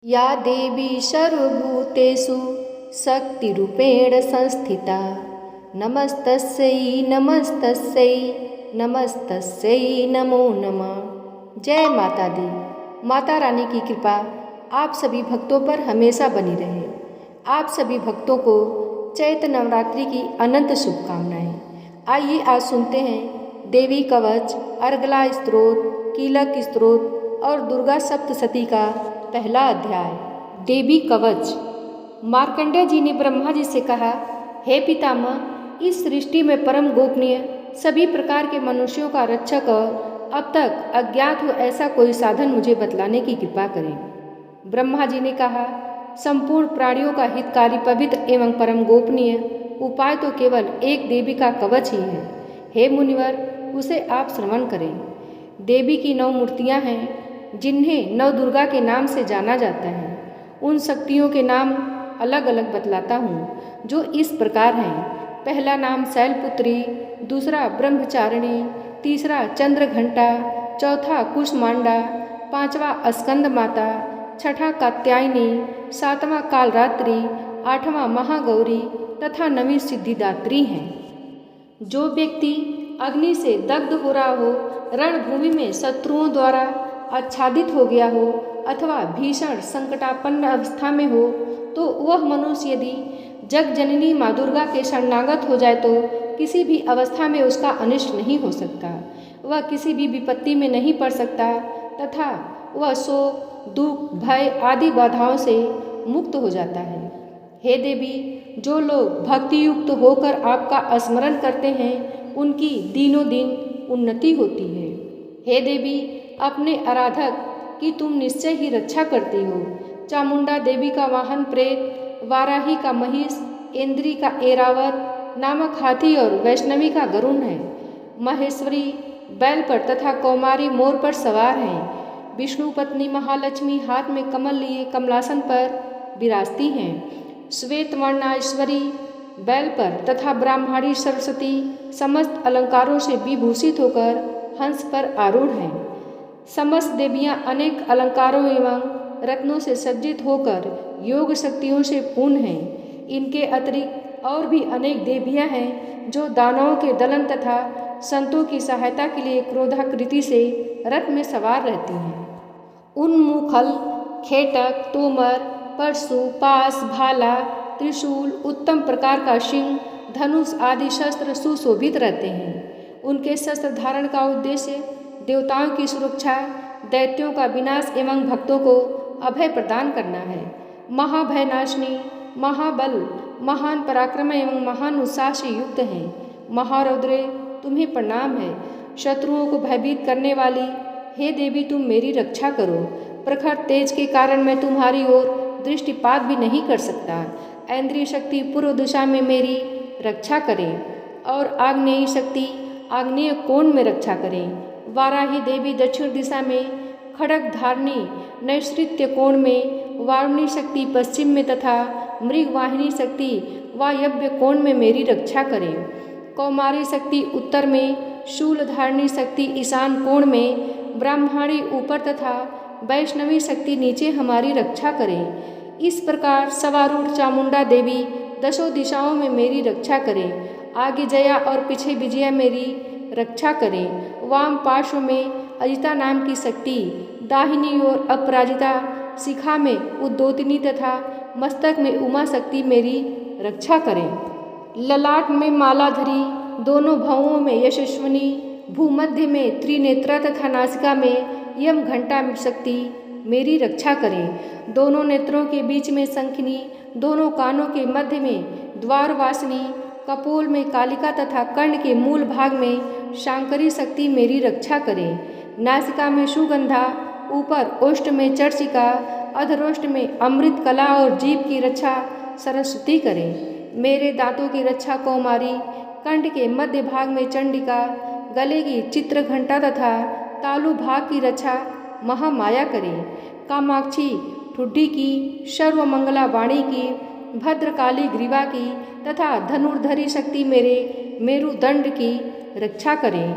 या देवी सर्वभूतेषु शक्तिरूपेण संस्थिता नमस्तस्यै नमस्तस्यै नमस्तस्यै नमो नमः। जय माता दी। माता रानी की कृपा आप सभी भक्तों पर हमेशा बनी रहे। आप सभी भक्तों को चैत्र नवरात्रि की अनंत शुभकामनाएं। आइए आज सुनते हैं देवी कवच, अर्गला स्तोत्र, कीलक स्तोत्र और दुर्गा सप्तशती का पहला अध्याय। देवी कवच। मार्कंडेय जी ने ब्रह्मा जी से कहा, हे पितामह, इस सृष्टि में परम गोपनीय सभी प्रकार के मनुष्यों का रक्षक और अब तक अज्ञात हो ऐसा कोई साधन मुझे बतलाने की कृपा करें। ब्रह्मा जी ने कहा, संपूर्ण प्राणियों का हितकारी पवित्र एवं परम गोपनीय उपाय तो केवल एक देवी का कवच ही है। हे मुनिवर, उसे आप श्रवण करें। देवी की 9 मूर्तियां हैं जिन्हें नव दुर्गा के नाम से जाना जाता है। उन शक्तियों के नाम अलग अलग बतलाता हूँ, जो इस प्रकार हैं। पहला नाम शैलपुत्री, दूसरा ब्रह्मचारिणी, तीसरा चंद्रघंटा, चौथा कुष्मांडा, पांचवा स्कंद माता, छठा कात्यायनी, सातवां कालरात्रि, आठवां महागौरी तथा 9वीं सिद्धिदात्री हैं। जो व्यक्ति अग्नि से दग्ध हो रहा हो, रणभूमि में शत्रुओं द्वारा आच्छादित हो गया हो अथवा भीषण संकटापन्न अवस्था में हो, तो वह मनुष्य यदि जग जननी माँ दुर्गा के शरणागत हो जाए तो किसी भी अवस्था में उसका अनिष्ट नहीं हो सकता। वह किसी भी विपत्ति में नहीं पड़ सकता तथा वह शोक, दुख, भय आदि बाधाओं से मुक्त हो जाता है। हे देवी, जो लोग भक्ति युक्त होकर आपका स्मरण करते हैं, उनकी दिनों दिन उन्नति होती है। हे देवी, अपने आराधक की तुम निश्चय ही रक्षा करती हो। चामुंडा देवी का वाहन प्रेत, वाराही का महिष, इंद्री का ऐरावत नामक हाथी और वैष्णवी का गरुण है। महेश्वरी बैल पर तथा कौमारी मोर पर सवार हैं। विष्णु पत्नी महालक्ष्मी हाथ में कमल लिए कमलासन पर विराजती हैं। श्वेत वर्णाश्वरी बैल पर तथा ब्राह्मणी सरस्वती समस्त अलंकारों से विभूषित होकर हंस पर आरूढ़ हैं। समस्त देवियां अनेक अलंकारों एवं रत्नों से सज्जित होकर योग शक्तियों से पूर्ण हैं। इनके अतिरिक्त और भी अनेक देवियां हैं जो दानवों के दलन तथा संतों की सहायता के लिए क्रोधाकृति से रथ में सवार रहती हैं। उन्मुखल, खेटक, तोमर, परशु, पास, भाला, त्रिशूल, उत्तम प्रकार का सिंह, धनुष आदि शस्त्र सुशोभित रहते हैं। उनके शस्त्र धारण का उद्देश्य देवताओं की सुरक्षा, दैत्यों का विनाश एवं भक्तों को अभय प्रदान करना है। महाभयनाशिनी, महाबल, महान पराक्रम एवं महान उत्साह से युक्त हैं। महारौद्रे, तुम्हें प्रणाम है। शत्रुओं को भयभीत करने वाली हे देवी, तुम मेरी रक्षा करो। प्रखर तेज के कारण मैं तुम्हारी ओर दृष्टिपात भी नहीं कर सकता। ऐन्द्रिय शक्ति पूर्व दिशा में मेरी रक्षा करें और आग्नेयी शक्ति आग्नेय कोण में रक्षा करें। वाराही देवी दक्षिण दिशा में, खड़ग धारणी नैऋत्य कोण में, वारुणी शक्ति पश्चिम में तथा मृगवाहिनी शक्ति वायव्य कोण में मेरी रक्षा करें। कौमारी शक्ति उत्तर में, शूलधारणी शक्ति ईशान कोण में, ब्राह्मणी ऊपर तथा वैष्णवी शक्ति नीचे हमारी रक्षा करें। इस प्रकार सवारूढ़ चामुंडा देवी 10 दिशाओं में मेरी रक्षा करें। आगे जया और पीछे विजया मेरी रक्षा करें। वाम पार्श्व में अजिता नाम की शक्ति, दाहिनी ओर अपराजिता, शिखा में उद्योतिनी तथा मस्तक में उमा शक्ति मेरी रक्षा करें। ललाट में मालाधरी, दोनों भवों में यशस्विनी, भूमध्य में त्रिनेत्रा तथा नासिका में यम घंटा शक्ति मेरी रक्षा करें। दोनों नेत्रों के बीच में शंखिनी, दोनों कानों के मध्य में द्वारवासिनी, कपोल में कालिका तथा कर्ण के मूल भाग में शांकरी शक्ति मेरी रक्षा करें। नासिका में सुगंधा, ऊपर ओष्ठ में चर्चिका, अधरोष्ठ में अमृत कला और जीभ की रक्षा सरस्वती करें। मेरे दांतों की रक्षा कौमारी, कंठ के मध्य भाग में चंडिका, गले की चित्रघंटा तथा तालु भाग की रक्षा महामाया करें। कामाक्षी ठुड्डी की, सर्वमंगला वाणी की, भद्रकाली ग्रीवा की तथा धनुर्धरी शक्ति मेरे मेरुदंड की रक्षा करें।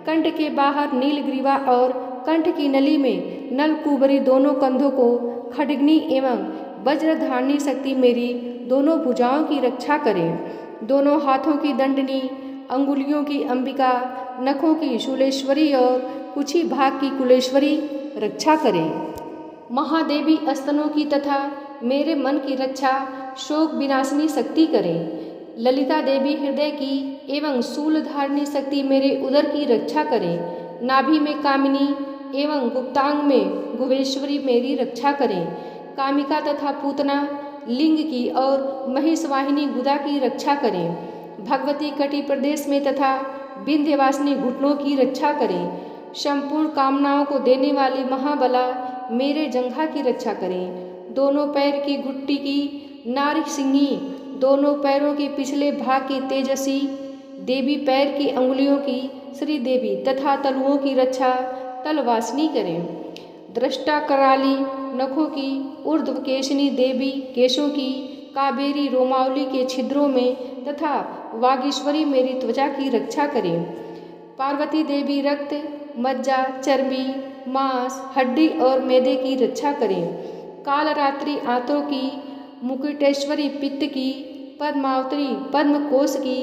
कंठ के बाहर नीलग्रीवा और कंठ की नली में नलकुबरी दोनों कंधों को खड्गनी एवं वज्रधारणी शक्ति मेरी दोनों भुजाओं की रक्षा करें। दोनों हाथों की दंडनी, अंगुलियों की अंबिका, नखों की शूलेश्वरी और कुछ ही भाग की कुलेश्वरी रक्षा करें। महादेवी स्तनों की तथा मेरे मन की रक्षा शोक विनाशिनी शक्ति करें। ललिता देवी हृदय की एवं शूलधारणी शक्ति मेरे उदर की रक्षा करें। नाभि में कामिनी एवं गुप्तांग में गुहेश्वरी मेरी रक्षा करें। कामिका तथा पूतना लिंग की और महिषवाहिनी गुदा की रक्षा करें। भगवती कटि प्रदेश में तथा विंध्यवासिनी घुटनों की रक्षा करें। संपूर्ण कामनाओं को देने वाली महाबला मेरे जंघा की रक्षा करें। दोनों पैर की घुट्टी की नारी सिंही, दोनों पैरों के पिछले भाग की तेजसी देवी, पैर की अंगुलियों की श्री देवी तथा तलुओं की रक्षा तलवासिनी करें। दृष्टा कराली नखों की ऊर्ध्वकेशिनी देवी, केशों की कावेरी रोमावली के छिद्रों में तथा वागीश्वरी मेरी त्वचा की रक्षा करें। पार्वती देवी रक्त, मज्जा, चर्बी, मांस, हड्डी और मैदे की रक्षा करें। कालरात्रि आंतों की, मुकुटेश्वरी पित्त की, पद्मावती पद्मकोश की,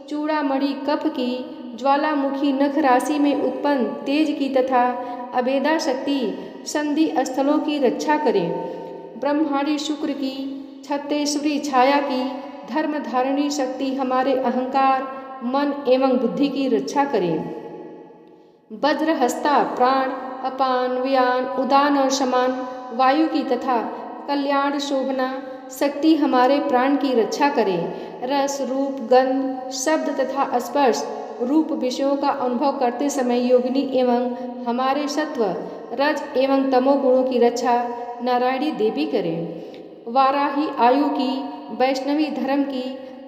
चूड़ामणि कफ की, ज्वालामुखी नख राशि में उत्पन्न तेज की तथा अभेदा शक्ति संधि स्थलों की रक्षा करें। ब्रह्मांडी शुक्र की, छत्तेश्वरी छाया की, धर्म धारणी शक्ति हमारे अहंकार, मन एवं बुद्धि की रक्षा करें। वज्रहस्ता प्राण, अपान, व्यान, उदान और समान वायु की तथा कल्याण शोभना शक्ति हमारे प्राण की रक्षा करें। रस, रूप, गंध, शब्द तथा स्पर्श रूप विषयों का अनुभव करते समय योगिनी एवं हमारे सत्व, रज एवं तमो गुणों की रक्षा नारायणी देवी करें। वाराही आयु की, वैष्णवी धर्म की,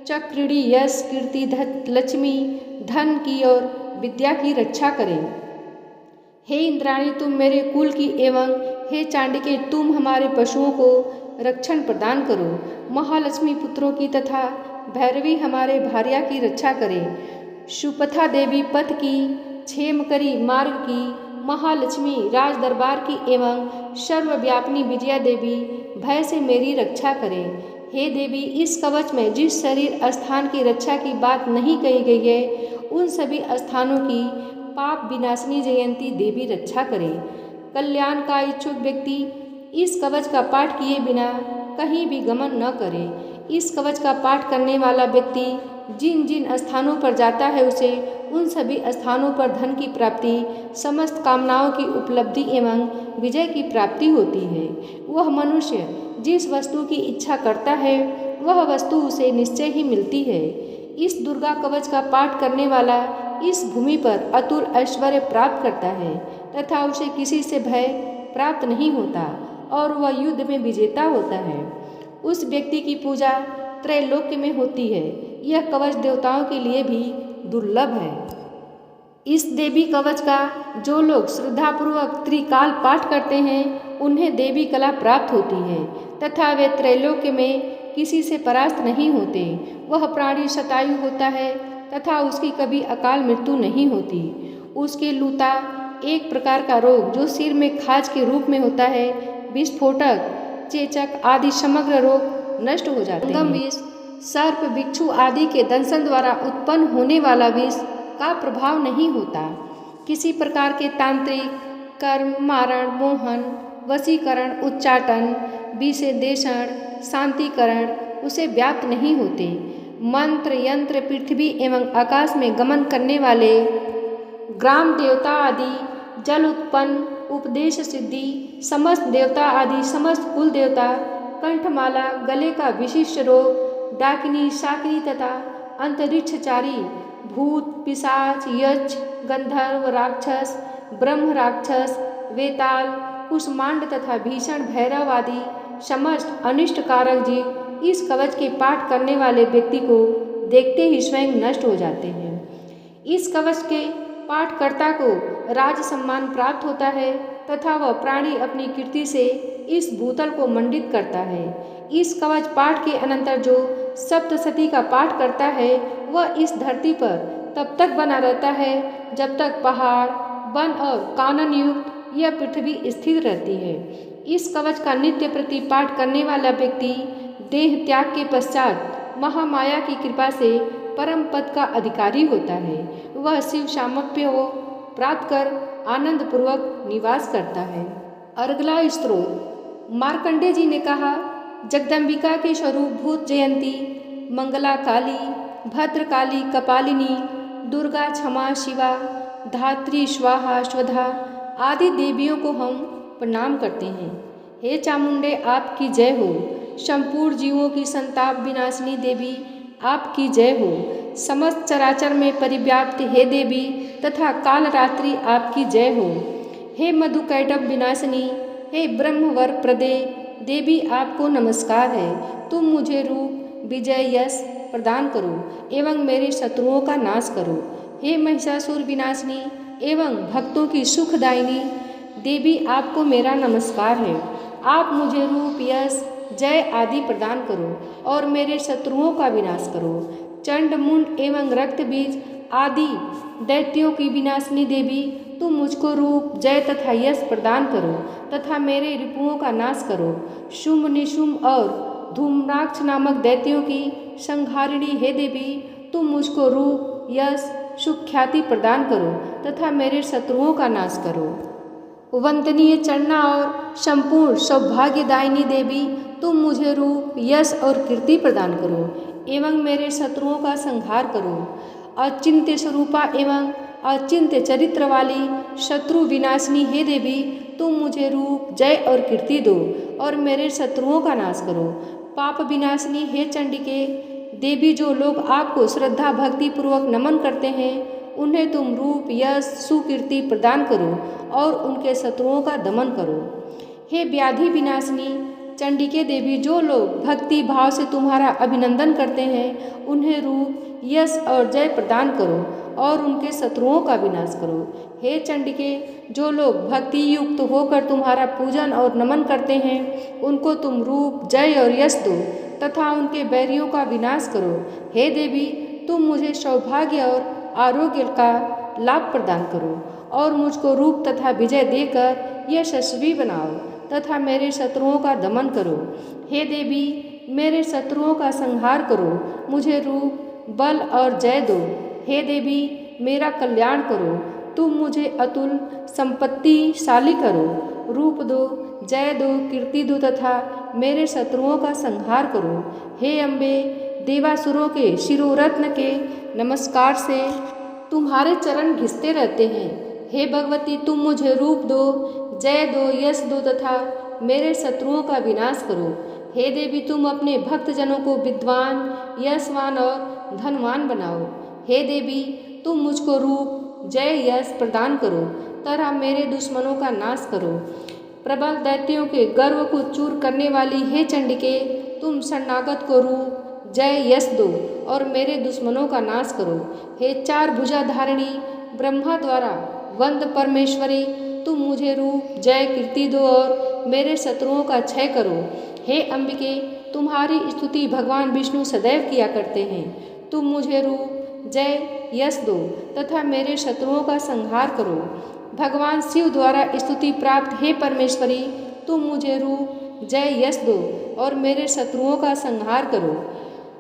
चक्रिणी यश, कीर्ति, लक्ष्मी, धन की और विद्या की रक्षा करें। हे इंद्राणी तुम मेरे कुल की एवं हे चांडिके तुम हमारे पशुओं को रक्षण प्रदान करो। महालक्ष्मी पुत्रों की तथा भैरवी हमारे भार्या की रक्षा करें। सुपथा देवी पथ की, क्षेमकरी मार्ग की, महालक्ष्मी राज दरबार की एवं सर्वव्यापिनी विजया देवी भय से मेरी रक्षा करें। हे देवी इस कवच में जिस शरीर स्थान की रक्षा की बात नहीं कही गई है उन सभी स्थानों की पाप विनाशिनी जयंती देवी रक्षा करें। कल्याण का इच्छुक व्यक्ति इस कवच का पाठ किए बिना कहीं भी गमन न करे। इस कवच का पाठ करने वाला व्यक्ति जिन जिन स्थानों पर जाता है उसे उन सभी स्थानों पर धन की प्राप्ति, समस्त कामनाओं की उपलब्धि एवं विजय की प्राप्ति होती है। वह मनुष्य जिस वस्तु की इच्छा करता है वह वस्तु उसे निश्चय ही मिलती है। इस दुर्गा कवच का पाठ करने वाला इस भूमि पर अतुल ऐश्वर्य प्राप्त करता है तथा उसे किसी से भय प्राप्त नहीं होता और वह युद्ध में विजेता होता है। उस व्यक्ति की पूजा त्रैलोक्य में होती है। यह कवच देवताओं के लिए भी दुर्लभ है। इस देवी कवच का जो लोग श्रद्धापूर्वक त्रिकाल पाठ करते हैं उन्हें देवी कला प्राप्त होती है तथा वे त्रैलोक्य में किसी से परास्त नहीं होते। वह प्राणी शतायु होता है तथा उसकी कभी अकाल मृत्यु नहीं होती। उसके लूता एक प्रकार का रोग जो सिर में खाज के रूप में होता है, विस्फोटक, चेचक आदि समग्र रोग नष्ट हो जाते हैं। विष, सर्प, बिच्छू आदि के दंशन द्वारा उत्पन्न होने वाला विष का प्रभाव नहीं होता। किसी प्रकार के तांत्रिक कर्म, मारण, मोहन, वशीकरण, उच्चाटन, विषेदेषण, शांतिकरण उसे व्याप्त नहीं होते। मंत्र, यंत्र, पृथ्वी एवं आकाश में गमन करने वाले ग्राम देवता आदि, जल उत्पन्न, उपदेश सिद्धि, समस्त देवता आदि समस्त कुल देवता, कंठमाला, गले का विशिष्ट रोग, डाकिनी, शाकिनी तथा अंतरिक्षचारी, भूत, पिशाच, यक्ष, गंधर्व, राक्षस, ब्रह्म राक्षस, वेताल, कुष्मांड तथा भीषण भैरव आदि समस्त अनिष्टकारक जीव इस कवच के पाठ करने वाले व्यक्ति को देखते ही स्वयं नष्ट हो जाते हैं। इस कवच के पाठकर्ता को राज सम्मान प्राप्त होता है तथा वह प्राणी अपनी कीर्ति से इस भूतल को मंडित करता है। इस कवच पाठ के अनंतर जो सप्तशती का पाठ करता है वह इस धरती पर तब तक बना रहता है जब तक पहाड़, वन और कानन युक्त यह पृथ्वी स्थिर रहती है। इस कवच का नित्य प्रति पाठ करने वाला व्यक्ति देह त्याग के पश्चात महामाया की कृपा से परम पद का अधिकारी होता है। वह शिव सामीप्य को प्राप्त कर आनंद पूर्वक निवास करता है। अर्गला स्त्रोत। मार्कंडेय जी ने कहा, जगदम्बिका के स्वरूप भूत जयंती, मंगला काली, भद्रकाली कपालिनी, दुर्गा क्षमा शिवा, धात्री स्वाहा स्वधा आदि देवियों को हम प्रणाम करते हैं। हे चामुंडे, आपकी जय हो। संपूर्ण जीवों की संताप विनाशिनी देवी, आपकी जय हो। समस्त चराचर में परिव्याप्त हे देवी तथा काल रात्रि, आपकी जय हो। हे मधुकैटभ विनाशिनी, हे ब्रह्मवर प्रदे देवी, आपको नमस्कार है। तुम मुझे रूप विजय यश प्रदान करो एवं मेरे शत्रुओं का नाश करो। हे महिषासुर विनाशिनी एवं भक्तों की सुखदायिनी देवी, आपको मेरा नमस्कार है। आप मुझे रूप यश जय आदि प्रदान करो और मेरे शत्रुओं का विनाश करो। चंड मुंड एवं रक्त बीज आदि दैत्यों की विनाशिनी देवी, तुम मुझको रूप जय तथा यश प्रदान करो तथा मेरे रिपुओं का नाश करो। शुंभ निशुंभ और धूम्राक्ष नामक दैत्यों की संहारिणी हे देवी, तुम मुझको रूप यश सुख्याति प्रदान करो तथा मेरे शत्रुओं का नाश करो। वंदनीय चरणा और संपूर्ण सौभाग्यदायिनी देवी, तुम मुझे रूप यश और कीर्ति प्रदान करो एवं मेरे शत्रुओं का संहार करो। अचिंत्य स्वरूपा एवं अचिंत्य चरित्र वाली शत्रु विनाशिनी हे देवी, तुम मुझे रूप जय और कीर्ति दो और मेरे शत्रुओं का नाश करो। पाप विनाशिनी हे चंडिके देवी, जो लोग आपको श्रद्धा भक्ति पूर्वक नमन करते हैं उन्हें तुम रूप यश सुकीर्ति प्रदान करो और उनके शत्रुओं का दमन करो। हे व्याधि विनाशिनी चंडिके देवी, जो लोग भक्ति भाव से तुम्हारा अभिनंदन करते हैं उन्हें रूप यश और जय प्रदान करो और उनके शत्रुओं का विनाश करो। हे चंडिके, जो लोग भक्ति युक्त होकर तुम्हारा पूजन और नमन करते हैं उनको तुम रूप जय और यश दो तथा उनके बैरियों का विनाश करो। हे देवी, तुम मुझे सौभाग्य और आरोग्य का लाभ प्रदान करो और मुझको रूप तथा विजय देकर यशस्वी बनाओ तथा मेरे शत्रुओं का दमन करो। हे देवी, मेरे शत्रुओं का संहार करो, मुझे रूप बल और जय दो। हे देवी, मेरा कल्याण करो, तुम मुझे अतुल संपत्तिशाली करो, रूप दो, जय दो, कीर्ति दो तथा मेरे शत्रुओं का संहार करो। हे अम्बे, देवासुरों के शिरोरत्न के नमस्कार से तुम्हारे चरण घिसते रहते हैं। हे भगवती, तुम मुझे रूप दो, जय दो, यश दो तथा मेरे शत्रुओं का विनाश करो। हे देवी, तुम अपने भक्तजनों को विद्वान, यशवान और धनवान बनाओ। हे देवी, तुम मुझको रूप जय यश प्रदान करो तथा मेरे दुश्मनों का नाश करो। प्रबल दैत्यों के गर्व को चूर करने वाली हे चंडिके, तुम शरणागत को रूप जय यश दो और मेरे दुश्मनों का नाश करो। हे चार भुजा धारिणी ब्रह्मा द्वारा वंद परमेश्वरी, तुम मुझे रूप जय कीर्ति दो और मेरे शत्रुओं का क्षय करो। हे अंबिके, तुम्हारी स्तुति भगवान विष्णु सदैव किया करते हैं। तुम मुझे रूप जय यश दो तथा मेरे शत्रुओं का संहार करो। भगवान शिव द्वारा स्तुति प्राप्त हे परमेश्वरी, तुम मुझे रूप जय यश दो और मेरे शत्रुओं का संहार करो।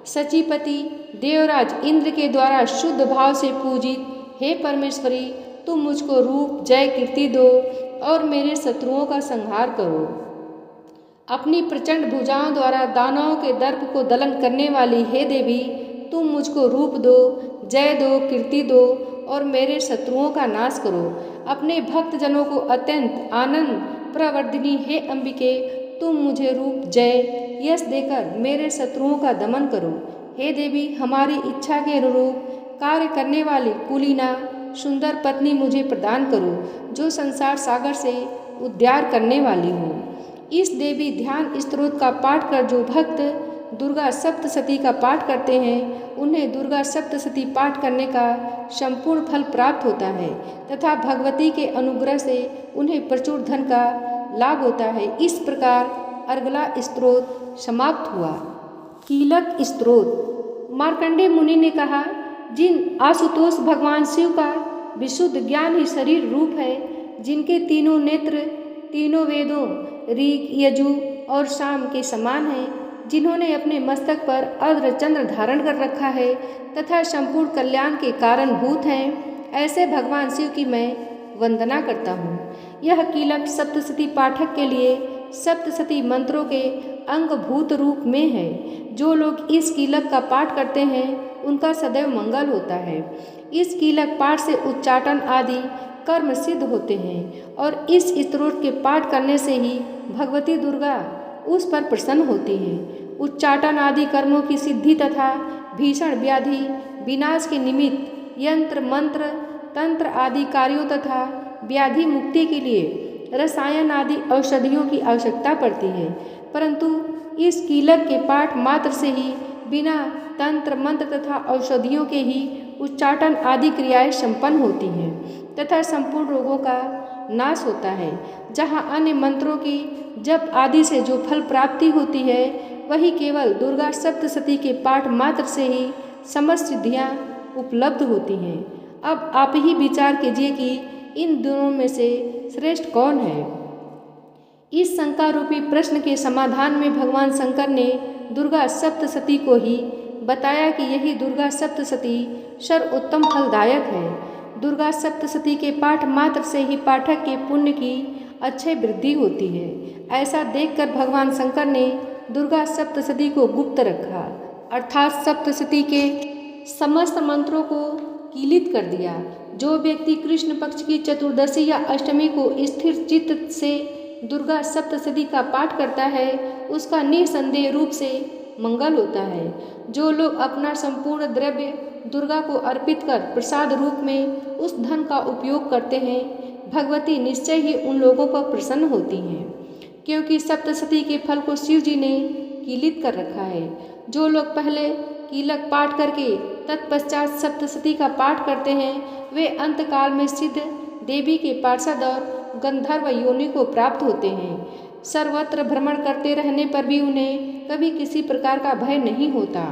सचीपति देवराज इंद्र के द्वारा शुद्ध भाव से पूजित हे परमेश्वरी, तुम मुझको रूप जय कीर्ति दो और मेरे शत्रुओं का संहार करो। अपनी प्रचंड भुजाओं द्वारा दानवों के दर्प को दलन करने वाली हे देवी, तुम मुझको रूप दो, जय दो, कीर्ति दो और मेरे शत्रुओं का नाश करो। अपने भक्तजनों को अत्यंत आनंद प्रवर्धिनी हे अंबिके, तुम मुझे रूप जय यश देकर मेरे शत्रुओं का दमन करो। हे देवी, हमारी इच्छा के अनुरूप कार्य करने वाली कुलीना सुंदर पत्नी मुझे प्रदान करो, जो संसार सागर से उद्धार करने वाली हो। इस देवी ध्यान स्तोत्र का पाठ कर जो भक्त दुर्गा सप्तशती का पाठ करते हैं उन्हें दुर्गा सप्तशती पाठ करने का संपूर्ण फल प्राप्त होता है तथा भगवती के अनुग्रह से उन्हें प्रचुर धन का लाभ होता है। इस प्रकार अर्गला स्तोत्र समाप्त हुआ। कीलक स्तोत्र। मार्कंडेय मुनि ने कहा, जिन आशुतोष भगवान शिव का विशुद्ध ज्ञान ही शरीर रूप है, जिनके तीनों नेत्र तीनों वेदों ऋग, यजु और साम के समान हैं, जिन्होंने अपने मस्तक पर अर्ध चंद्र धारण कर रखा है तथा संपूर्ण कल्याण के कारणभूत हैं, ऐसे भगवान शिव की मैं वंदना करता हूँ। यह कीलक सप्तशती पाठक के लिए सप्तशती मंत्रों के अंगभूत रूप में है। जो लोग इस कीलक का पाठ करते हैं उनका सदैव मंगल होता है। इस कीलक पाठ से उच्चाटन आदि कर्म सिद्ध होते हैं और इस स्तोत्र के पाठ करने से ही भगवती दुर्गा उस पर प्रसन्न होती हैं। उच्चाटन आदि कर्मों की सिद्धि तथा भीषण व्याधि विनाश के निमित्त यंत्र मंत्र तंत्र आदि कार्यों तथा व्याधि मुक्ति के लिए रसायन आदि औषधियों की आवश्यकता पड़ती है, परंतु इस कीलक के पाठ मात्र से ही बिना तंत्र मंत्र तथा औषधियों के ही उच्चाटन आदि क्रियाएं संपन्न होती हैं तथा संपूर्ण रोगों का नाश होता है। जहाँ अन्य मंत्रों की जप आदि से जो फल प्राप्ति होती है, वही केवल दुर्गा सप्तशती के पाठ मात्र से ही समस्त सिद्धियाँ उपलब्ध होती हैं। अब आप ही विचार कीजिए कि इन दोनों में से श्रेष्ठ कौन है। इस शंका रूपी प्रश्न के समाधान में भगवान शंकर ने दुर्गा सप्तशती को ही बताया कि यही दुर्गा सप्तशती सर्वोत्तम फलदायक है। दुर्गा सप्तशती के पाठ मात्र से ही पाठक के पुण्य की अक्षय वृद्धि होती है। ऐसा देखकर भगवान शंकर ने दुर्गा सप्तशती को गुप्त रखा, अर्थात सप्तशती के समस्त मंत्रों को कीलित कर दिया। जो व्यक्ति कृष्ण पक्ष की चतुर्दशी या अष्टमी को स्थिर चित्त से दुर्गा सप्तशती का पाठ करता है, उसका निसंदेह रूप से मंगल होता है। जो लोग अपना संपूर्ण द्रव्य दुर्गा को अर्पित कर प्रसाद रूप में उस धन का उपयोग करते हैं, भगवती निश्चय ही उन लोगों पर प्रसन्न होती हैं, क्योंकि सप्तशती के फल को शिव जी ने कीलित कर रखा है। जो लोग पहले कीलक पाठ करके तत्पश्चात सप्तशती का पाठ करते हैं, वे अंतकाल में सिद्ध देवी के पार्षद और गंधर्व योनि को प्राप्त होते हैं। सर्वत्र भ्रमण करते रहने पर भी उन्हें कभी किसी प्रकार का भय नहीं होता,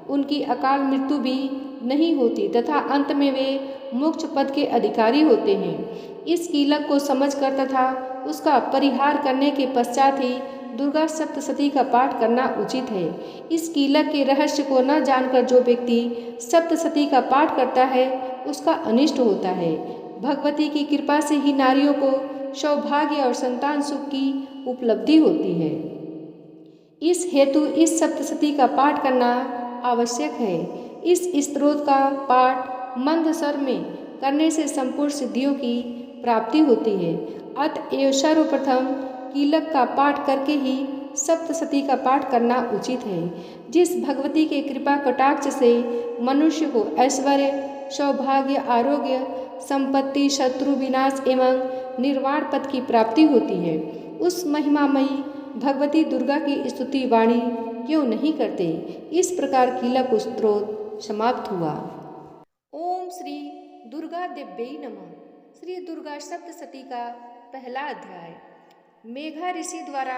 उनकी अकाल मृत्यु भी नहीं होती तथा अंत में वे मोक्ष पद के अधिकारी होते हैं। इस कीलक को समझकर तथा उसका परिहार करने के पश्चात ही दुर्गा सप्तशती का पाठ करना उचित है। इस कीलक के रहस्य को न जानकर जो व्यक्ति सप्तशती का पाठ करता है, उसका अनिष्ट होता है। भगवती की कृपा से ही नारियों को सौभाग्य और संतान सुख की उपलब्धि होती है। इस हेतु इस सप्तशती का पाठ करना आवश्यक है। इस स्तोत्र का पाठ मंद स्वर में करने से संपूर्ण सिद्धियों की प्राप्ति होती है। अतएव सर्वप्रथम कीलक का पाठ करके ही सप्तशती का पाठ करना उचित है। जिस भगवती के कृपा कटाक्ष से मनुष्य को ऐश्वर्य, सौभाग्य, आरोग्य, संपत्ति, शत्रु विनाश एवं निर्वाण पद की प्राप्ति होती है, उस महिमामयी भगवती दुर्गा की स्तुति वाणी क्यों नहीं करते। इस प्रकार कीलक स्तोत्र समाप्त हुआ। ओम श्री दुर्गा देव्यै नमः। श्री दुर्गा सप्तशती का पहला अध्याय। मेघा ऋषि द्वारा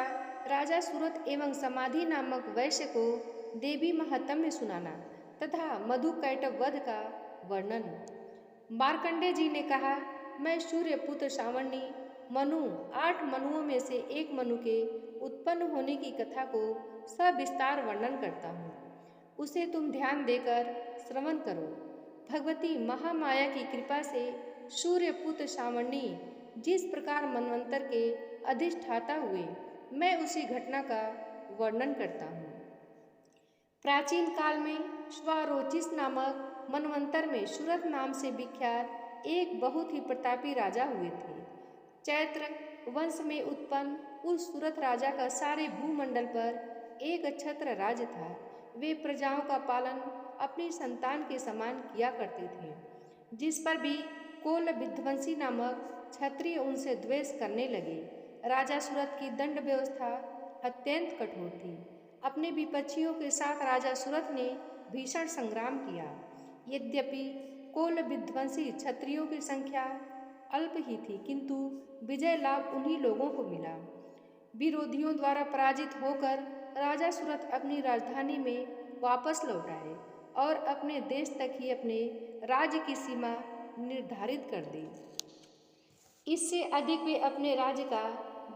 राजा सूरत एवं समाधि नामक वैश्य को देवी महात्म्य सुनाना तथा मधुकैटभ वध का वर्णन। मार्कंडेय जी ने कहा, मैं सूर्य पुत्र सावर्णी मनु 8 मनुओं में से एक मनु के उत्पन्न होने की कथा को सविस्तार वर्णन करता हूँ, उसे तुम ध्यान देकर श्रवण करो। भगवती महामाया की कृपा से सूर्य पुत्र सावर्णी जिस प्रकार मनवंतर के अधिष्ठाता हुए, मैं उसी घटना का वर्णन करता हूँ। प्राचीन काल में स्वारोचिष नामक मनवंतर में सूरत नाम से विख्यात एक बहुत ही प्रतापी राजा हुए थे। चैत्र वंश में उत्पन्न उस सूरत राजा का सारे भूमंडल पर एक छत्र राज्य था। वे प्रजाओं का पालन अपनी संतान के समान किया करते थे, जिस पर भी कोल विध्वंसी नामक क्षत्रिय उनसे द्वेष करने लगे। राजा सूरत की दंड व्यवस्था अत्यंत कठोर थी। अपने विपक्षियों के साथ राजा सूरत ने भीषण संग्राम किया। यद्यपि कोल विध्वंसी क्षत्रियों की संख्या अल्प ही थी, किंतु विजय लाभ उन्हीं लोगों को मिला। विरोधियों द्वारा पराजित होकर राजा सूरत अपनी राजधानी में वापस लौट आए और अपने देश तक ही अपने राज्य की सीमा निर्धारित कर दी। इससे अधिक वे अपने राज्य का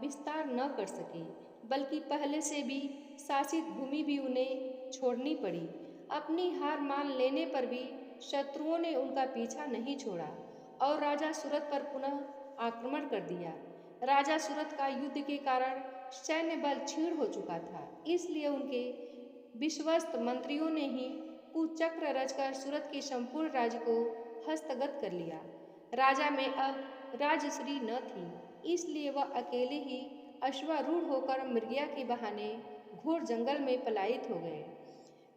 विस्तार न कर सके, बल्कि पहले से भी शासित भूमि भी उन्हें छोड़नी पड़ी। अपनी हार मान लेने पर भी शत्रुओं ने उनका पीछा नहीं छोड़ा और राजा सूरत पर पुनः आक्रमण कर दिया। राजा सूरत का युद्ध के कारण सैन्य बल क्षीण हो चुका था, इसलिए उनके विश्वस्त मंत्रियों ने ही कुचक्र रचकर सूरत के संपूर्ण राज्य को हस्तगत कर लिया। राजा में अब राजश्री न थी, इसलिए वह अकेले ही अश्वारूढ़ होकर मृगया के बहाने घोर जंगल में पलायित हो गए।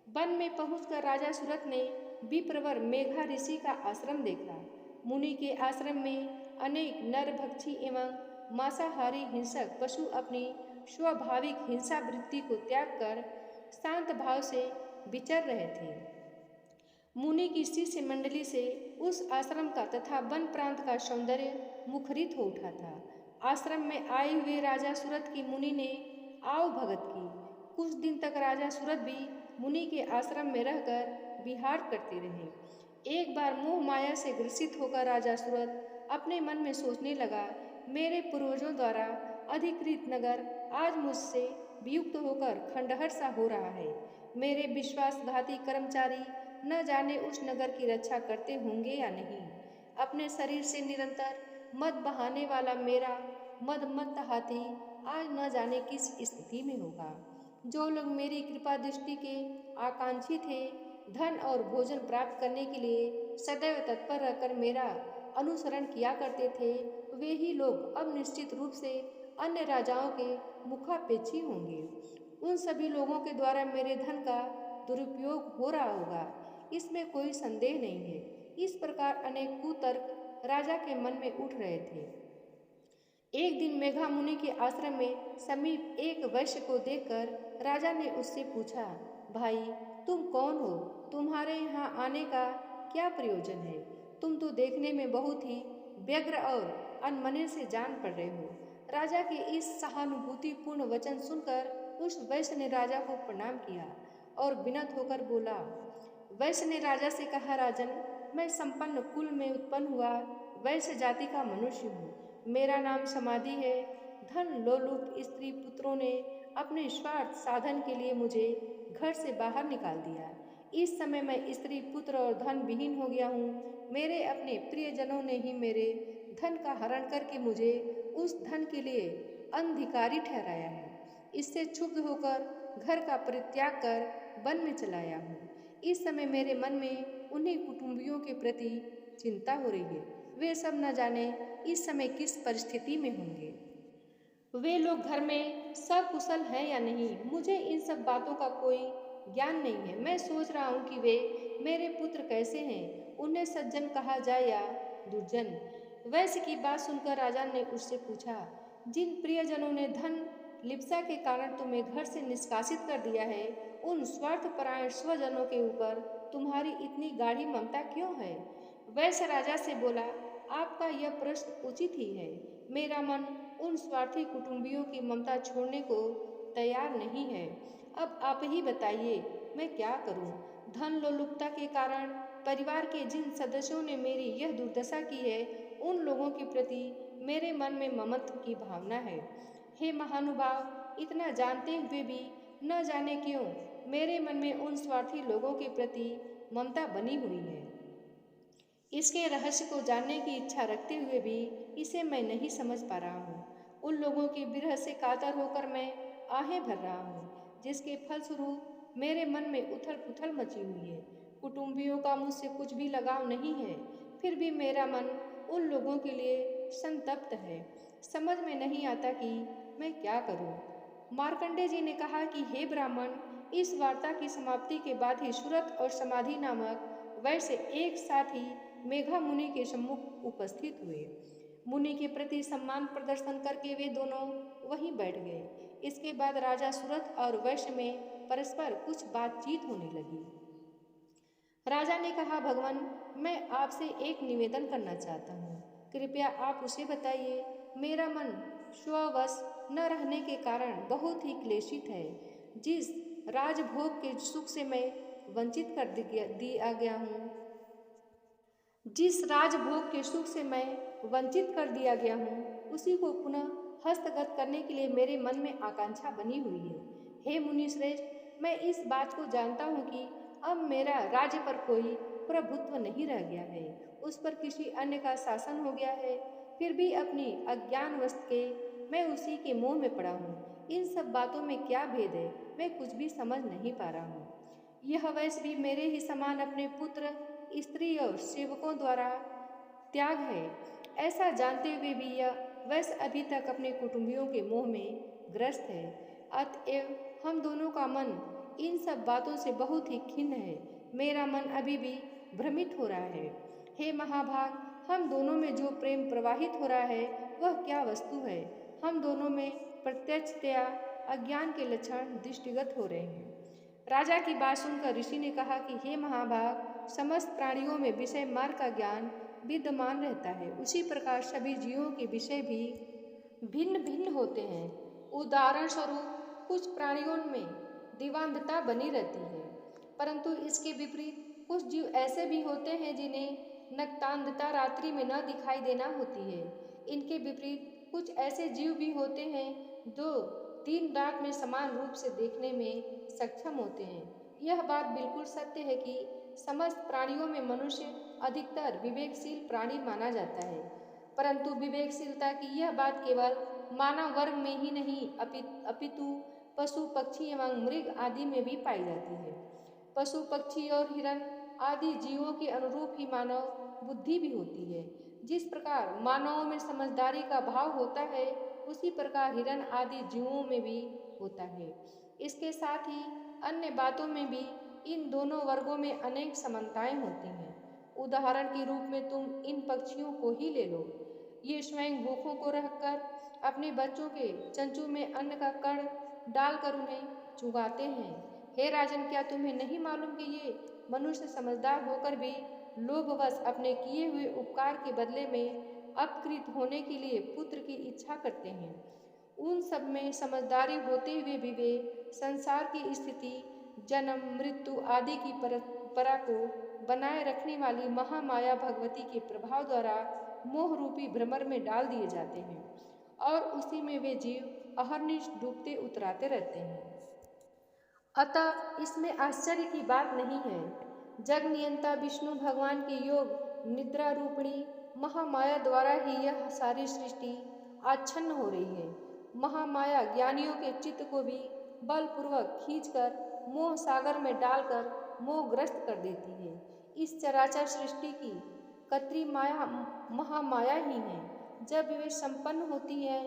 वन में पहुंचकर राजा सूरत ने विप्रवर मेघा ऋषि का आश्रम देखा। मुनि के आश्रम में अनेक नरभक्षी एवं मांसाहारी हिंसक पशु अपनी स्वाभाविक हिंसा वृत्ति को त्याग कर शांत भाव से विचर रहे थे। मुनि की शिष्य मंडली से उस आश्रम का तथा वन प्रांत का सौंदर्य मुखरित हो उठा था। आश्रम में आए हुए राजा सूरत की मुनि ने आव भगत की। कुछ दिन तक राजा सूरत भी मुनि के आश्रम में रहकर विहार करते रहे। एक बार मोह माया से ग्रसित होकर राजा सूरत अपने मन में सोचने लगा, मेरे पूर्वजों द्वारा अधिकृत नगर आज मुझसे वियुक्त होकर खंडहर सा हो रहा है। मेरे विश्वासघाती कर्मचारी न जाने उस नगर की रक्षा करते होंगे या नहीं। अपने शरीर से निरंतर मद बहाने वाला मेरा मदमत्त हाथी आज न जाने किस स्थिति में होगा। जो लोग मेरी कृपा दृष्टि के आकांक्षी थे, धन और भोजन प्राप्त करने के लिए सदैव तत्पर रहकर मेरा अनुसरण किया करते थे, वे ही लोग अब निश्चित रूप से अन्य राजाओं के मुखापेक्षी होंगे। उन सभी लोगों के द्वारा मेरे धन का दुरुपयोग हो रहा होगा, इसमें कोई संदेह नहीं है। इस प्रकार अनेक कुतर्क राजा के मन में उठ रहे थे। एक दिन मेघा मुनि के आश्रम में समीप एक वैश्य को देखकर राजा ने उससे पूछा, भाई तुम कौन हो? तुम्हारे यहाँ आने का क्या प्रयोजन है? तुम तो देखने में बहुत ही व्यग्र और अनमने से जान पड़ रहे हो। राजा के इस सहानुभूतिपूर्ण वचन सुनकर उस वैश्य ने राजा को प्रणाम किया और विनत होकर बोला। वैश्य ने राजा से कहा, राजन, मैं संपन्न कुल में उत्पन्न हुआ वैश्य जाति का मनुष्य हूँ। मेरा नाम समाधि है। धन लोलुप स्त्री पुत्रों ने अपने स्वार्थ साधन के लिए मुझे घर से बाहर निकाल दिया। इस समय मैं स्त्री पुत्र और धन विहीन हो गया हूँ। मेरे अपने प्रियजनों ने ही मेरे धन का हरण करके मुझे उस धन के लिए अनधिकारी ठहराया है। इससे क्षुब्ध होकर घर का परित्याग कर वन में चला आया हूँ। इस समय मेरे मन में उन्हीं कुटुंबियों के प्रति चिंता हो रही है। वे सब न जाने इस समय किस परिस्थिति में होंगे। वे लोग घर में सकुशल हैं या नहीं, मुझे इन सब बातों का कोई ज्ञान नहीं है। मैं सोच रहा हूँ कि वे मेरे पुत्र कैसे हैं, उन्हें सज्जन कहा जाए या दुर्जन। वैश्य की बात सुनकर राजा ने उससे पूछा, जिन प्रियजनों ने धन लिप्सा के कारण तुम्हें घर से निष्कासित कर दिया है, उन स्वार्थपरायण स्वजनों के ऊपर तुम्हारी इतनी गाढ़ी ममता क्यों है? वैश्य राजा से बोला, आपका यह प्रश्न उचित ही है। मेरा मन उन स्वार्थी कुटुंबियों की ममता छोड़ने को तैयार नहीं है। अब आप ही बताइए, मैं क्या करूं? धन लोलुपता के कारण परिवार के जिन सदस्यों ने मेरी यह दुर्दशा की है, उन लोगों के प्रति मेरे मन में ममत्व की भावना है। हे महानुभाव, इतना जानते हुए भी न जाने क्यों मेरे मन में उन स्वार्थी लोगों के प्रति ममता बनी हुई है। इसके रहस्य को जानने की इच्छा रखते हुए भी इसे मैं नहीं समझ पा रहा हूँ। उन लोगों के विरह से कातर होकर मैं आहें भर रहा हूँ, जिसके फलस्वरूप मेरे मन में उथल पुथल मची हुई है। कुटुंबियों का मुझसे कुछ भी लगाव नहीं है, फिर भी मेरा मन उन लोगों के लिए संतप्त है। समझ में नहीं आता कि मैं क्या करूँ। मार्कंडेय जी ने कहा कि हे ब्राह्मण, इस वार्ता की समाप्ति के बाद ही सूरत और समाधि नामक वैश्य एक साथ ही मेघा मुनि के सम्मुख उपस्थित हुए। मुनि के प्रति सम्मान प्रदर्शन करके वे दोनों वहीं बैठ गए। इसके बाद राजा सूरत और वैश्य में परस्पर कुछ बातचीत होने लगी। राजा ने कहा, भगवान, मैं आपसे एक निवेदन करना चाहता हूँ, कृपया आप उसे बताइए। मेरा मन स्ववश न रहने के कारण बहुत ही क्लेशित है। जिस राजभोग के सुख से मैं वंचित कर दिया गया हूँ, जिस राजभोग के सुख से मैं वंचित कर दिया गया हूँ, उसी को पुनः हस्तगत करने के लिए मेरे मन में आकांक्षा बनी हुई है। हे मुनि श्रेष्ठ, मैं इस बात को जानता हूँ कि अब मेरा राज्य पर कोई प्रभुत्व नहीं रह गया है, उस पर किसी अन्य का शासन हो गया है। फिर भी अपनी अज्ञानवश के मैं उसी के मोह में पड़ा हूँ। इन सब बातों में क्या भेद है, मैं कुछ भी समझ नहीं पा रहा हूँ। यह वैश्य भी मेरे ही समान अपने पुत्र, स्त्री और सेवकों द्वारा त्याग है। ऐसा जानते हुए भी यह वैश्य अभी तक अपने कुटुंबियों के मोह में ग्रस्त है। अतएव हम दोनों का मन इन सब बातों से बहुत ही खिन्न है। मेरा मन अभी भी भ्रमित हो रहा है। हे महाभाग, हम दोनों में जो प्रेम प्रवाहित हो रहा है वह क्या वस्तु है? हम दोनों में प्रत्यक्षतया अज्ञान के लक्षण दृष्टिगत हो रहे हैं। राजा की बात सुनकर ऋषि ने कहा कि हे महाभाग, समस्त प्राणियों में विषय मार्ग का ज्ञान विद्यमान रहता है, उसी प्रकार सभी जीवों के विषय भी भिन्न भिन्न होते हैं। उदाहरण स्वरूप कुछ प्राणियों में दिवांधता बनी रहती है, परंतु इसके विपरीत कुछ जीव ऐसे भी होते हैं जिन्हें नक्तांधता रात्रि में न दिखाई देना होती है। इनके विपरीत कुछ ऐसे जीव भी होते हैं जो दिन रात में समान रूप से देखने में सक्षम होते हैं। यह बात बिल्कुल सत्य है कि समस्त प्राणियों में मनुष्य अधिकतर विवेकशील प्राणी माना जाता है, परंतु विवेकशीलता की यह बात केवल मानव वर्ग में ही नहीं अपितु पशु पक्षी एवं मृग आदि में भी पाई जाती है। पशु पक्षी और हिरण आदि जीवों के अनुरूप ही मानव बुद्धि भी होती है। जिस प्रकार मानवों में समझदारी का भाव होता है, उसी प्रकार हिरण आदि जीवों में भी होता है। इसके साथ ही अन्य बातों में भी इन दोनों वर्गों में अनेक समानताएं होती हैं। उदाहरण के रूप में तुम इन पक्षियों को ही ले लो। ये स्वयं भूखों को रहकर अपने बच्चों के चंचू में अन्न का कण डालकर उन्हें चुगाते हैं। हे राजन, क्या तुम्हें नहीं मालूम कि ये मनुष्य समझदार होकर भी लोभवश अपने किए हुए उपकार के बदले में अपकृत होने के लिए पुत्र की इच्छा करते हैं? उन सब में समझदारी होते हुए भी वे संसार की स्थिति, जन्म मृत्यु आदि की परंपरा को बनाए रखने वाली महामाया भगवती के प्रभाव द्वारा मोह रूपी भ्रमर में डाल दिए जाते हैं और उसी में वे जीव अहर्निश डूबते उतराते रहते हैं। अतः इसमें आश्चर्य की बात नहीं है। जग नियंता विष्णु भगवान के योग निद्रा रूपिणी महामाया द्वारा ही यह सारी सृष्टि आच्छन्न हो रही है। महामाया ज्ञानियों के चित्त को भी बलपूर्वक खींचकर मोह सागर में डालकर मोहग्रस्त कर देती है। इस चराचर सृष्टि की कर्त्री माया महामाया ही है। जब वे संपन्न होती है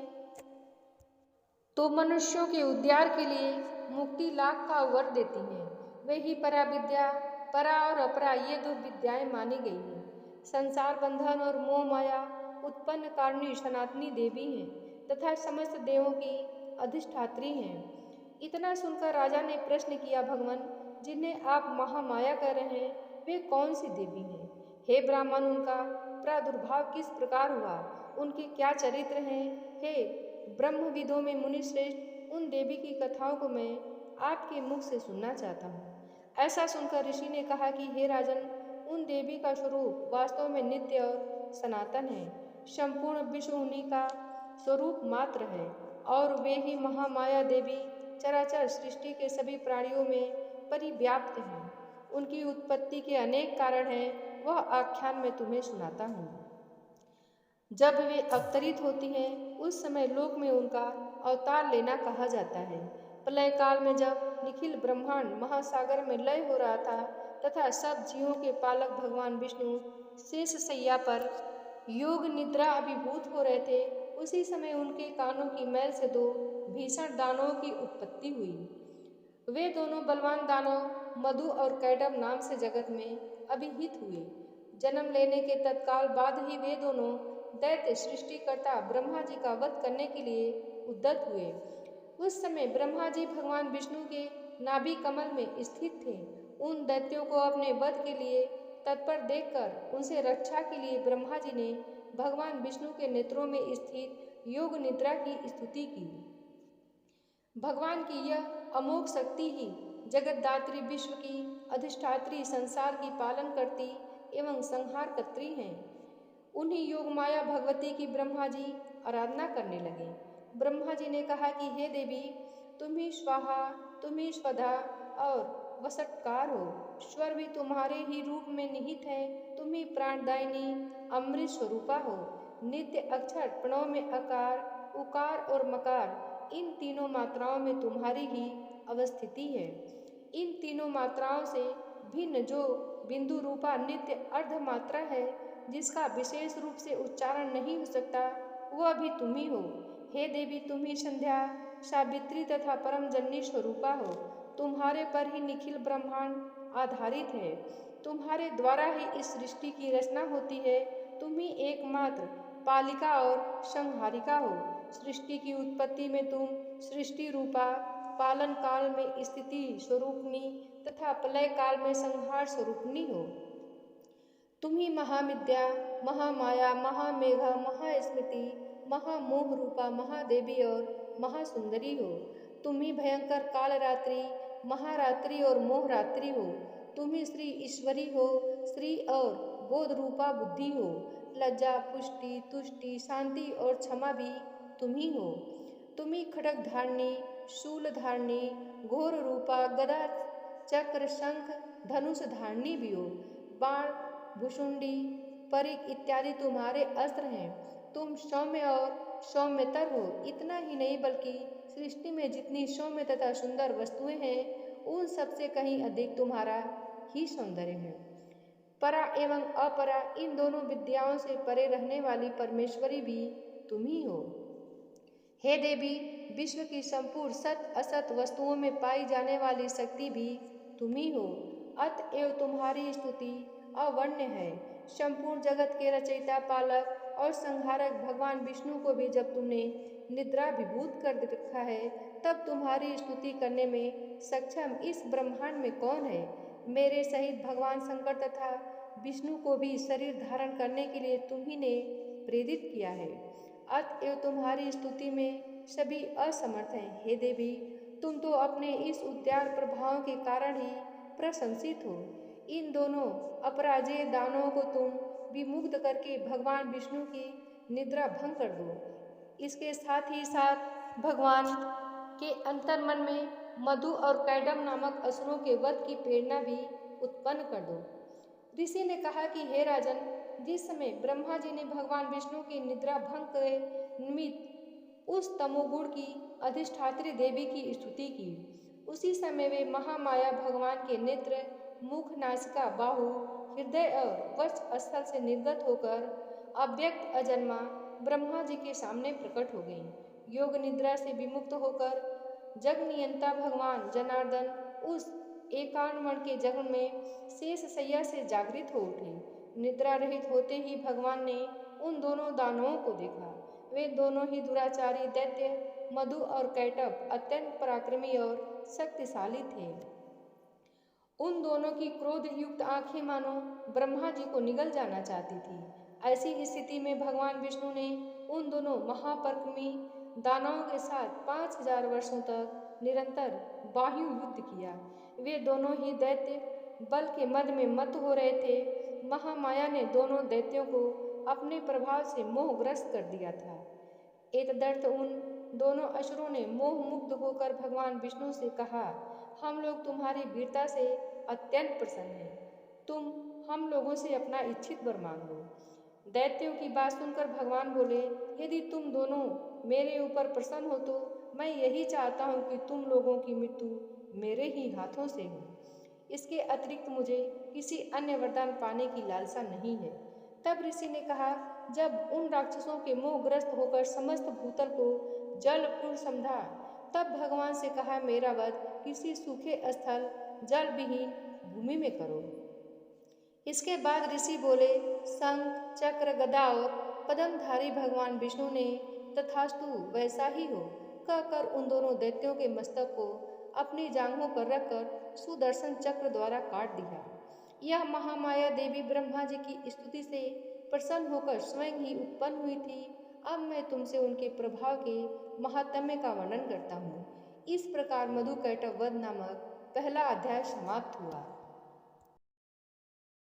तो मनुष्यों के उद्धार के लिए मुक्ति लाभ का वर देती हैं। वे ही परा विद्या, परा और अपरा ये दो विद्याएं मानी गई हैं। संसार बंधन और मोह माया उत्पन्न कारिणी सनातनी देवी हैं तथा समस्त देवों की अधिष्ठात्री हैं। इतना सुनकर राजा ने प्रश्न किया, भगवान, जिन्हें आप महामाया कह रहे हैं वे कौन सी देवी हैं? हे ब्राह्मण, उनका प्रादुर्भाव किस प्रकार हुआ? उनके क्या चरित्र हैं? हे ब्रह्मविदों में मुनि श्रेष्ठ, उन देवी की कथाओं को मैं आपके मुख से सुनना चाहता हूँ। ऐसा सुनकर ऋषि ने कहा कि हे राजन, उन देवी का स्वरूप वास्तव में नित्य और सनातन है। संपूर्ण विश्व उन्हीं का स्वरूप मात्र है और वे ही महामाया देवी चराचर सृष्टि के सभी प्राणियों में परिव्याप्त हैं। उनकी उत्पत्ति के अनेक कारण हैं, वह आख्यान में तुम्हें सुनाता हूँ। जब वे अवतरित होती हैं उस समय लोक में उनका अवतार लेना कहा जाता है। प्रलय काल में जब निखिल ब्रह्मांड महासागर में लय हो रहा था तथा सब जीवों के पालक भगवान विष्णु शेष शैया पर योग निद्रा अभिभूत हो रहे थे, उसी समय उनके कानों की मैल से दो भीषण दानवों की उत्पत्ति हुई। वे दोनों बलवान दानव मधु और कैडव नाम से जगत में अभिहित हुए। जन्म लेने के तत्काल बाद ही वे दोनों दैत्य सृष्टिकर्ता ब्रह्मा जी का वध करने के लिए उद्यत हुए। उस समय ब्रह्मा जी भगवान विष्णु के नाभि कमल में स्थित थे। उन दैत्यों को अपने वध के लिए तत्पर देखकर उनसे रक्षा के लिए ब्रह्मा जी ने भगवान विष्णु के नेत्रों में स्थित योग निद्रा की स्तुति की। भगवान की यह अमोघ शक्ति ही जगतदात्री, विश्व की अधिष्ठात्री, संसार की पालन करती एवं संहार कर्त्री हैं। उन्हीं योग माया भगवती की ब्रह्मा जी आराधना करने लगे। ब्रह्मा जी ने कहा कि हे देवी, तुम ही स्वाहा, तुम ही स्वधा और वसटकार हो। स्वर भी तुम्हारे ही रूप में निहित है। तुम ही प्राणदायिनी अमृत स्वरूपा हो। नित्य अक्षर प्रणव में अकार, उकार और मकार, इन तीनों मात्राओं में तुम्हारी ही अवस्थिति है। इन तीनों मात्राओं से भिन्न जो बिंदु रूपा नित्य अर्ध मात्रा है, जिसका विशेष रूप से उच्चारण नहीं हो सकता, वह भी तुम ही हो। हे देवी, तुम ही संध्या, सावित्री तथा परम जननी स्वरूपा हो। तुम्हारे पर ही निखिल ब्रह्मांड आधारित है। तुम्हारे द्वारा ही इस सृष्टि की रचना होती है। तुम ही एकमात्र पालिका और संहारिका हो। सृष्टि की उत्पत्ति में तुम सृष्टि रूपा, पालन काल में स्थिति स्वरूपनी तथा प्रलय काल में संहार स्वरूपनी हो। तुम ही महाविद्या, महामाया, महामेघ, महास्मृति, महामोह रूपा महादेवी और महासुंदरी हो। तुम ही भयंकर कालरात्रि, महारात्रि और मोहरात्रि हो। तुम ही श्री ईश्वरी हो। श्री और बोध रूपा बुद्धि हो। लज्जा, पुष्टि, तुष्टि, शांति और क्षमा भी तुम ही हो। तुम ही खड्ग धारणी, शूल धारणी, घोर रूपा, गदा, चक्र, शंख, धनुष धारणी भी हो। बाण, भुषुंडी, परिक इत्यादि तुम्हारे अस्त्र हैं। तुम सौम्य और सौम्यतर हो। इतना ही नहीं बल्कि सृष्टि में जितनी सौम्य तथा सुंदर वस्तुएं हैं, उन सबसे कहीं अधिक तुम्हारा ही सौंदर्य है। परा एवं अपरा, इन दोनों विद्याओं से परे रहने वाली परमेश्वरी भी तुम ही हो। हे देवी, विश्व की संपूर्ण सत असत वस्तुओं में पाई जाने वाली शक्ति भी तुम ही हो। अतएव तुम्हारी स्तुति अवर्ण्य है। संपूर्ण जगत के रचयिता, पालक और संहारक भगवान विष्णु को भी जब तुमने निद्रा विभूत कर रखा है, तब तुम्हारी स्तुति करने में सक्षम इस ब्रह्मांड में कौन है। मेरे सहित भगवान शंकर तथा विष्णु को भी शरीर धारण करने के लिए तुम ही ने प्रेरित किया है। अतएव तुम्हारी स्तुति में सभी असमर्थ हैं। हे देवी, तुम तो अपने इस उद्यार प्रभाव के कारण ही प्रशंसित हो। इन दोनों अपराजेय दानवों को तुम विमुक्त करके भगवान विष्णु की निद्रा भंग कर दो। इसके साथ ही साथ भगवान के अंतर्मन में मधु और कैडम नामक असुरों के वध की प्रेरणा भी उत्पन्न कर दो। ऋषि ने कहा कि हे राजन, जिस समय ब्रह्मा जी ने भगवान विष्णु की निद्रा भंग के निमित्त उस तमोगुण की अधिष्ठात्री देवी की स्तुति की, उसी समय वे महामाया भगवान के नेत्र, मुख, नासिका, बाहु, हृदय और वक्ष स्थल से निर्गत होकर अव्यक्त अजन्मा ब्रह्मा जी के सामने प्रकट हो गई। योग निद्रा से विमुक्त होकर जग नियंता भगवान जनार्दन उस एकांतवन के जगन में शेष शैया से जागृत हो उठे। निद्रा रहित होते ही भगवान ने उन दोनों दानवों को देखा। वे दोनों ही दुराचारी दैत्य मधु और कैटभ अत्यंत पराक्रमी और शक्तिशाली थे। उन दोनों की क्रोध युक्त आंखें मानो ब्रह्मा जी को निगल जाना चाहती थी। ऐसी स्थिति में भगवान विष्णु ने उन दोनों महापराक्रमी दानवों के साथ 5000 वर्षों तक निरंतर बाह्य युद्ध किया। वे दोनों ही दैत्य बल के मद में मत हो रहे थे। महामाया ने दोनों दैत्यों को अपने प्रभाव से मोहग्रस्त कर दिया था। एतदर्थ उन दोनों असुरों ने मोह मुक्त होकर भगवान विष्णु से कहा, हम लोग तुम्हारी वीरता से अत्यंत प्रसन्न हैं। तुम हम लोगों से अपना इच्छित वर मांग लो। दैत्यों की बात सुनकर भगवान बोले, यदि तुम दोनों मेरे ऊपर प्रसन्न हो तो मैं यही चाहता हूँ कि तुम लोगों की मृत्यु मेरे ही हाथों से हो। इसके अतिरिक्त मुझे किसी अन्य वरदान पाने की लालसा नहीं है। तब ऋषि ने कहा, जब उन राक्षसों के मोहग्रस्त होकर समस्त भूतल को जल पूर्ण समझा, तब भगवान से कहा, मेरा वध किसी सूखे स्थल जल विहीन भूमि में करो। इसके बाद ऋषि बोले, शंख, चक्र, गदा और पद्मधारी भगवान विष्णु ने तथास्तु वैसा ही हो कहकर उन दोनों दैत्यों के मस्तक को अपनी जांघों पर रखकर सुदर्शन चक्र द्वारा काट दिया। यह महामाया देवी ब्रह्मा जी की स्तुति से प्रसन्न होकर स्वयं ही उत्पन्न हुई थी। अब मैं तुमसे उनके प्रभाव के महात्म्य का वर्णन करता हूँ। इस प्रकार मधु कैटभ वध नामक पहला अध्याय समाप्त हुआ।